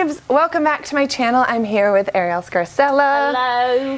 loves, welcome back to my channel. I'm here with Arielle Scarcella.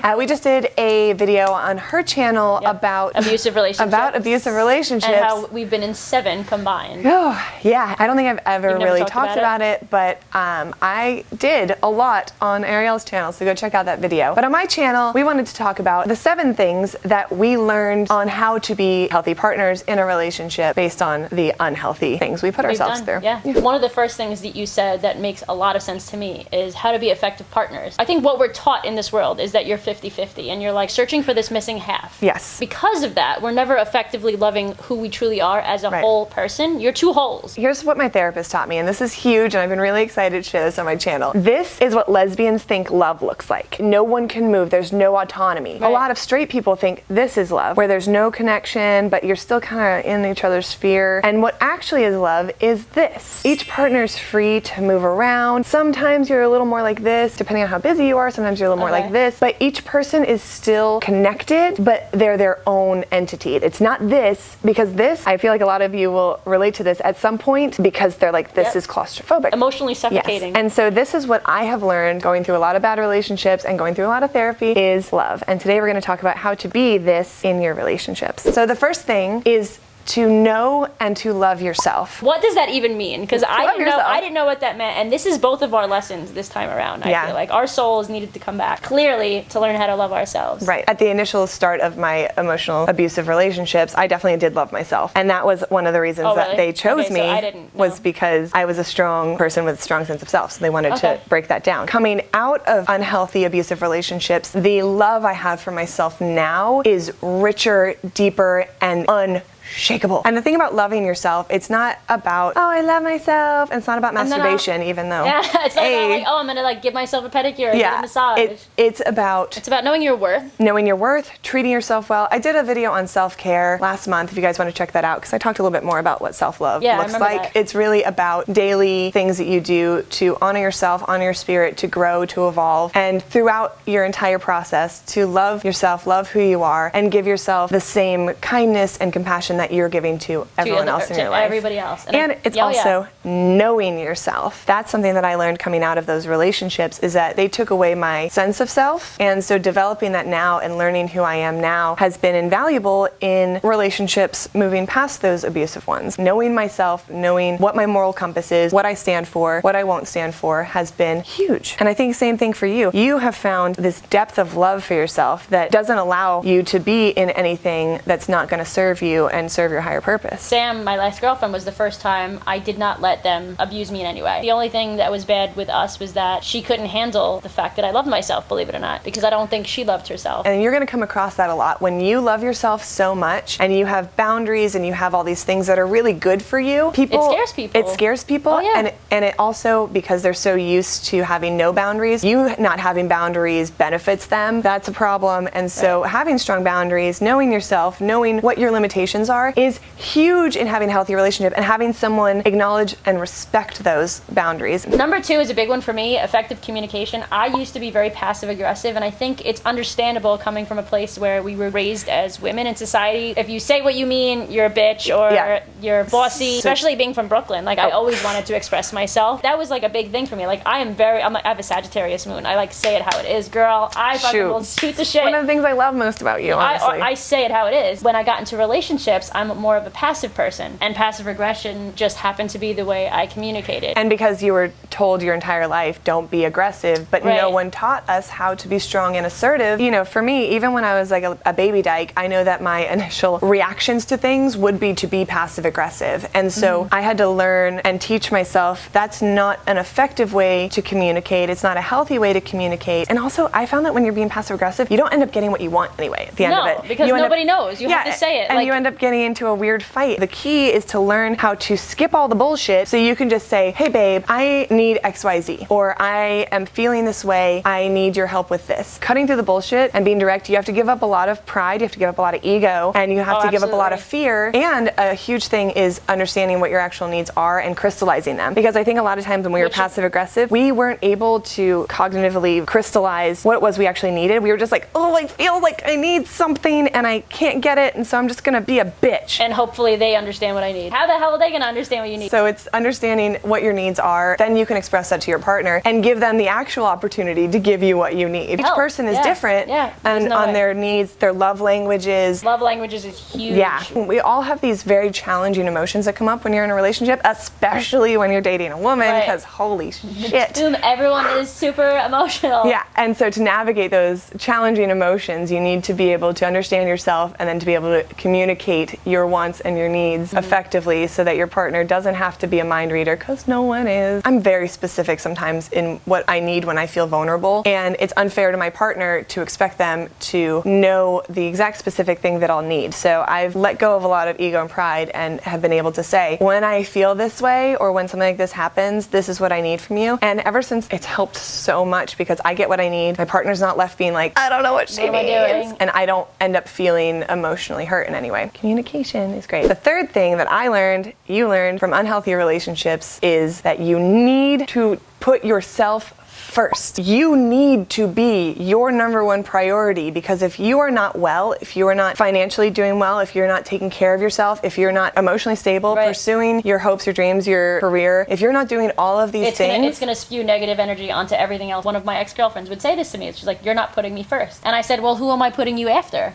Hello. We just did a video on her channel about abusive relationships. And how we've been in 7 combined. Oh, yeah. I don't think I've ever really talked about it, but I did a lot on Arielle's channel, so go check out that video. But on my channel, we wanted to talk about the 7 things that we learned on how to be healthy partners in a relationship based on the unhealthy things we put ourselves through. Yeah. One of the first things that you said that makes a lot of sense to me is how to be effective partners. I think what we're taught in this world is that you're 50-50 and you're like searching for this missing half. Yes. Because of that, we're never effectively loving who we truly are as a whole person. You're 2 wholes. Here's what my therapist taught me, and this is huge, and I've been really excited to share this on my channel. This is what lesbians think love looks like. No one can move. There's no autonomy. A lot of straight people think this is love, where there's no connection, but you're still kind of in each other's sphere. And what actually is love is this. Each partner's free to move around. Sometimes you're a little more like this, depending on how busy you are. Sometimes you're a little more like this, but each person is still connected, but they're their own entity. It's not this, because this, I feel like a lot of you will relate to this at some point, because they're like, this is claustrophobic. Emotionally suffocating. Yes. And so this is what I have learned going through a lot of bad relationships and going through a lot of therapy is love. And today we're going to talk about how to be this in your relationships. So the first thing is to know and to love yourself. What does that even mean? Because I didn't know what that meant, and this is both of our lessons this time around. I feel like our souls needed to come back clearly to learn how to love ourselves. Right. At the initial start of my emotional abusive relationships, I definitely did love myself, and that was one of the reasons that they chose me was because I was a strong person with a strong sense of self, so they wanted to break that down. Coming out of unhealthy abusive relationships, the love I have for myself now is richer, deeper, and unshakable. And the thing about loving yourself, it's not about, oh, I love myself. And it's not about masturbation, even though. Yeah, it's not about like, oh, I'm gonna like give myself a pedicure or get a massage. It's about knowing your worth. Knowing your worth, treating yourself well. I did a video on self-care last month, if you guys want to check that out, because I talked a little bit more about what self-love looks like. It's really about daily things that you do to honor yourself, honor your spirit, to grow, to evolve, and throughout your entire process, to love yourself, love who you are, and give yourself the same kindness and compassion that you're giving to everyone else in your life. Everybody else. And it's also knowing yourself. That's something that I learned coming out of those relationships, is that they took away my sense of self. And so developing that now and learning who I am now has been invaluable in relationships moving past those abusive ones. Knowing myself, knowing what my moral compass is, what I stand for, what I won't stand for, has been huge. And I think same thing for you. You have found this depth of love for yourself that doesn't allow you to be in anything that's not going to serve you and serve your higher purpose. Sam, my last girlfriend, was the first time I did not let them abuse me in any way. The only thing that was bad with us was that she couldn't handle the fact that I loved myself, believe it or not, because I don't think she loved herself. And you're going to come across that a lot. When you love yourself so much and you have boundaries and you have all these things that are really good for you, it scares people. It scares people. Oh, yeah. And it also, because they're so used to having no boundaries, you not having boundaries benefits them. That's a problem. And so having strong boundaries, knowing yourself, knowing what your limitations are, is huge in having a healthy relationship and having someone acknowledge and respect those boundaries. Number 2 is a big one for me, effective communication. I used to be very passive aggressive, and I think it's understandable coming from a place where we were raised as women in society. If you say what you mean, you're a bitch or you're bossy, especially being from Brooklyn. Like I always wanted to express myself. That was like a big thing for me. Like I have a Sagittarius moon. I like say it how it is, girl. I fucking will shoot the shit. One of the things I love most about you, honestly. I say it how it is. When I got into relationships, I'm more of a passive person, and passive aggression just happened to be the way I communicated. And because you were told your entire life, don't be aggressive, but no one taught us how to be strong and assertive. You know, for me, even when I was like a baby dyke, I know that my initial reactions to things would be to be passive aggressive. And so I had to learn and teach myself that's not an effective way to communicate. It's not a healthy way to communicate. And also, I found that when you're being passive aggressive, you don't end up getting what you want anyway at the end of it. Because nobody knows. You have to say it. And you end up getting into a weird fight. The key is to learn how to skip all the bullshit so you can just say, hey babe, I need XYZ, or I am feeling this way, I need your help with this. Cutting through the bullshit and being direct, you have to give up a lot of pride, you have to give up a lot of ego, and you have to give up a lot of fear. And a huge thing is understanding what your actual needs are and crystallizing them. Because I think a lot of times when we were passive aggressive, we weren't able to cognitively crystallize what it was we actually needed. We were just like, oh, I feel like I need something and I can't get it, and so I'm just gonna be a bitch. And hopefully they understand what I need. How the hell are they going to understand what you need? So it's understanding what your needs are. Then you can express that to your partner and give them the actual opportunity to give you what you need. Each person is different and on their needs, their love languages. Love languages is huge. Yeah. We all have these very challenging emotions that come up when you're in a relationship, especially when you're dating a woman, because holy shit. Boom, everyone is super emotional. Yeah, and so to navigate those challenging emotions, you need to be able to understand yourself and then to be able to communicate your wants and your needs effectively so that your partner doesn't have to be a mind reader, because no one is. I'm very specific sometimes in what I need when I feel vulnerable, and it's unfair to my partner to expect them to know the exact specific thing that I'll need. So I've let go of a lot of ego and pride and have been able to say, when I feel this way or when something like this happens, this is what I need from you. And ever since, it's helped so much because I get what I need. My partner's not left being like, I don't know what she needs. And I don't end up feeling emotionally hurt in any way. Communication is great. The third thing that I learned, you learned from unhealthy relationships, is that you need to put yourself first. You need to be your number one priority, because if you are not well, if you are not financially doing well, if you're not taking care of yourself, if you're not emotionally stable, pursuing your hopes, your dreams, your career, if you're not doing all of these things, it's going to spew negative energy onto everything else. One of my ex-girlfriends would say this to me. She's like, you're not putting me first. And I said, well, who am I putting you after?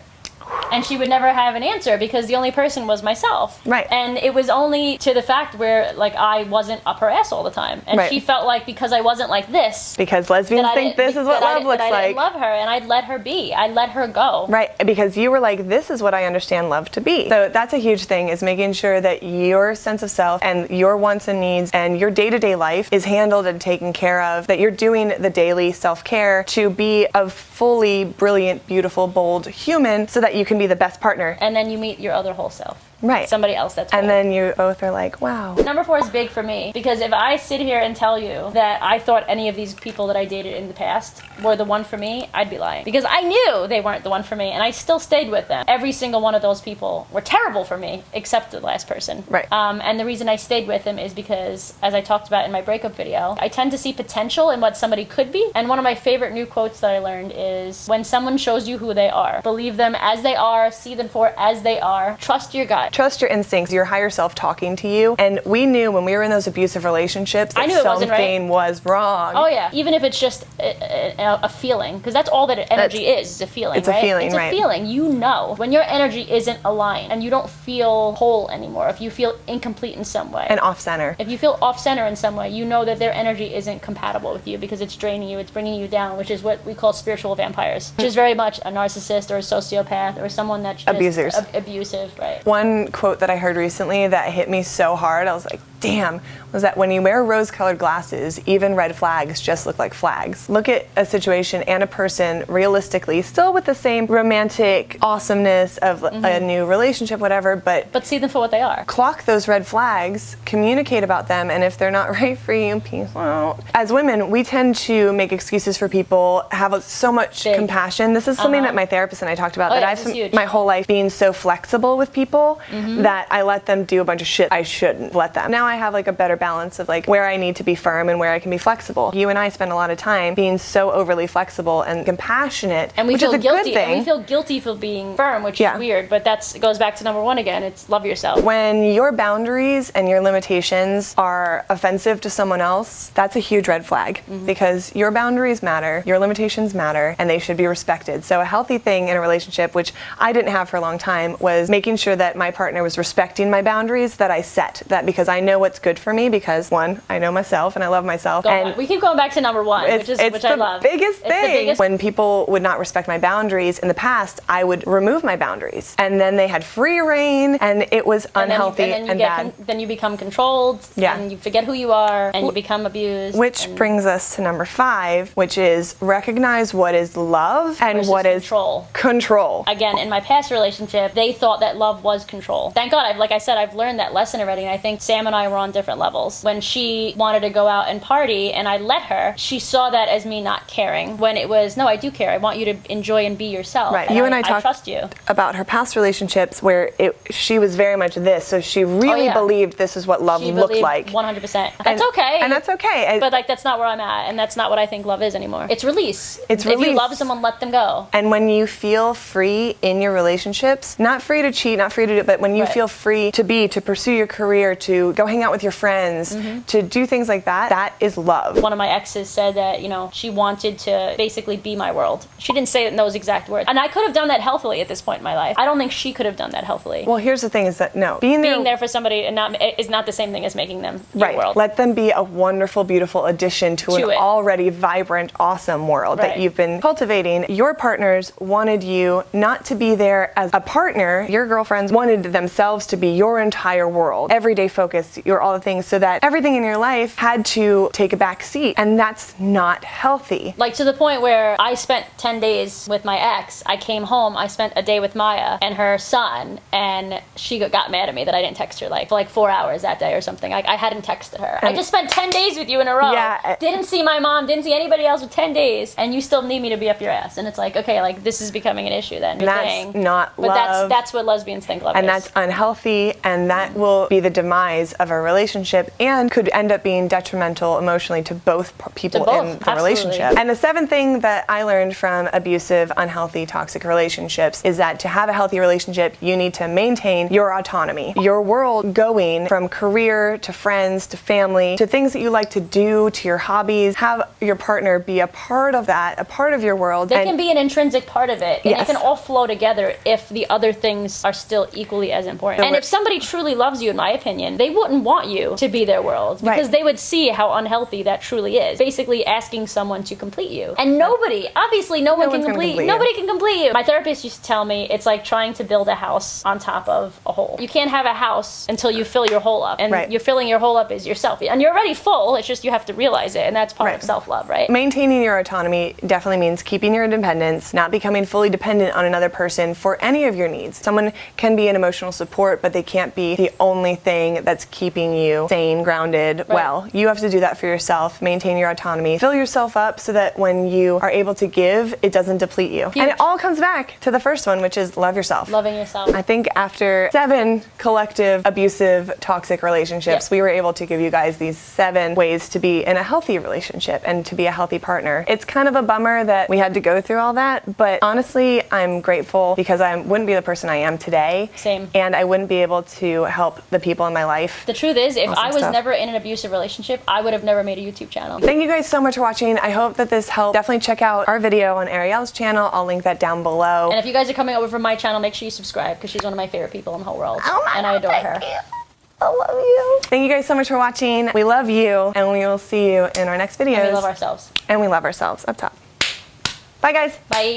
And she would never have an answer because the only person was myself. Right. And it was only to the fact where, like, I wasn't up her ass all the time. And she felt like because I wasn't like this. Because lesbians think this is what love looks like. I didn't love her, and I'd let her be. I let her go. Right. Because you were like, this is what I understand love to be. So that's a huge thing, is making sure that your sense of self and your wants and needs and your day-to-day life is handled and taken care of, that you're doing the daily self-care to be a fully brilliant, beautiful, bold human so that you can be the best partner. And then you meet your other whole self. Right. Somebody else that's whole. And then you both are like, wow. Number 4 is big for me, because if I sit here and tell you that I thought any of these people that I dated in the past were the one for me, I'd be lying. Because I knew they weren't the one for me, and I still stayed with them. Every single one of those people were terrible for me, except the last person. Right. And the reason I stayed with them is because, as I talked about in my breakup video, I tend to see potential in what somebody could be. And one of my favorite new quotes that I learned is, when someone shows you who they are, believe them as they are, see them for as they are, trust your gut. Trust your instincts, your higher self talking to you. And we knew when we were in those abusive relationships that something was wrong. Oh yeah, even if it's just a feeling, because that's all that energy is a feeling. It's a feeling, It's a feeling. You know when your energy isn't aligned and you don't feel whole anymore, if you feel incomplete in some way, and off center. If you feel off center in some way, you know that their energy isn't compatible with you, because it's draining you, it's bringing you down, which is what we call spiritual vampires, which is very much a narcissist or a sociopath or someone that's just abusive, right? One quote that I heard recently that hit me so hard, I was like, damn, was that when you wear rose-colored glasses, even red flags just look like flags. Look at a situation and a person realistically, still with the same romantic awesomeness of a new relationship, whatever, but see them for what they are. Clock those red flags, communicate about them, and if they're not right for you, peace out. As women, we tend to make excuses for people, have so much compassion. This is something that my therapist and I talked about, that I've spent my whole life being so flexible with people that I let them do a bunch of shit I shouldn't let them. Now I have like a better balance of like where I need to be firm and where I can be flexible. You and I spend a lot of time being so overly flexible and compassionate, and we which feel is a guilty. good thing. And we feel guilty for being firm, which is weird, but it goes back to number 1 again. It's love yourself. When your boundaries and your limitations are offensive to someone else, that's a huge red flag, because your boundaries matter, your limitations matter, and they should be respected. So a healthy thing in a relationship, which I didn't have for a long time, was making sure that my partner was respecting my boundaries that I set, that because I know what's good for me, because 1, I know myself and I love myself. And we keep going back to number 1, which I love. Biggest thing. When people would not respect my boundaries in the past, I would remove my boundaries, and then they had free reign, and it was unhealthy and bad. Then you become controlled, and you forget who you are, and you become abused. Which brings us to number 5, which is recognize what is love and what is control. Again, in my past relationship, they thought that love was control. Thank God, like I said, I've learned that lesson already, and I think Sam and I I were on different levels. When she wanted to go out and party and I let her, she saw that as me not caring, when it was, no, I do care. I want you to enjoy and be yourself. Right. And You and I I talked trust you. about her past relationships where she was very much this, so she really believed this is what love looked like. 100%. That's okay. And that's okay. But like, that's not where I'm at, and that's not what I think love is anymore. It's release. It's If release. you love someone, let them go. And when you feel free in your relationships, not free to cheat, not free to do it, but when you feel free to pursue your career, to go hang out with your friends, to do things like that, that is love. One of my exes said that, you know, she wanted to basically be my world. She didn't say it in those exact words. And I could have done that healthily at this point in my life. I don't think she could have done that healthily. Well, here's the thing is that no, being there for somebody and is not the same thing as making them your world. Let them be a wonderful, beautiful addition to an already vibrant, awesome world that you've been cultivating. Your partners wanted you not to be there as a partner. Your girlfriends wanted themselves to be your entire world, everyday focus, your all the things, so that everything in your life had to take a back seat, and that's not healthy. Like, to the point where I spent 10 days with my ex. I came home, I spent a day with Maya and her son, and she got mad at me that I didn't text her for 4 hours that day or something. Like, I hadn't texted her. I just spent 10 days with you in a row. Yeah. Didn't see my mom, didn't see anybody else for 10 days, and you still need me to be up your ass. And it's like, okay, like, this is becoming an issue then. And that's not love. But that's what lesbians think love is. And that's unhealthy, and that will be the demise of a relationship and could end up being detrimental emotionally to both people in the relationship. And the seventh thing that I learned from abusive, unhealthy, toxic relationships is that to have a healthy relationship, you need to maintain your autonomy. Your world going from career to friends to family to things that you like to do to your hobbies. Have your partner be a part of that, a part of your world. They can be an intrinsic part of it, and it can all flow together if the other things are still equally as important. And if somebody truly loves you, in my opinion, they wouldn't want you to be their world, because they would see how unhealthy that truly is. Basically asking someone to complete you. And nobody, obviously no one can complete you. Nobody can complete you. My therapist used to tell me it's like trying to build a house on top of a hole. You can't have a house until you fill your hole up. And you're filling your hole up is yourself. And you're already full, it's just you have to realize it, and that's part of self-love, right? Maintaining your autonomy definitely means keeping your independence, not becoming fully dependent on another person for any of your needs. Someone can be an emotional support, but they can't be the only thing that's keeping you sane, grounded, well. You have to do that for yourself. Maintain your autonomy. Fill yourself up so that when you are able to give, it doesn't deplete you. And it all comes back to the first one, which is love yourself. Loving yourself. I think after 7 collective, abusive, toxic relationships, we were able to give you guys these 7 ways to be in a healthy relationship and to be a healthy partner. It's kind of a bummer that we had to go through all that, but honestly, I'm grateful because I wouldn't be the person I am today. Same. And I wouldn't be able to help the people in my life. The truth is, if I was never in an abusive relationship, I would have never made a YouTube channel. Thank you guys so much for watching. I hope that this helped. Definitely check out our video on Arielle's channel. I'll link that down below. And if you guys are coming over from my channel, make sure you subscribe, because she's one of my favorite people in the whole world. And I adore her. I love you. Thank you guys so much for watching. We love you, and we will see you in our next videos. And we love ourselves. And we love ourselves up top. Bye, guys. Bye.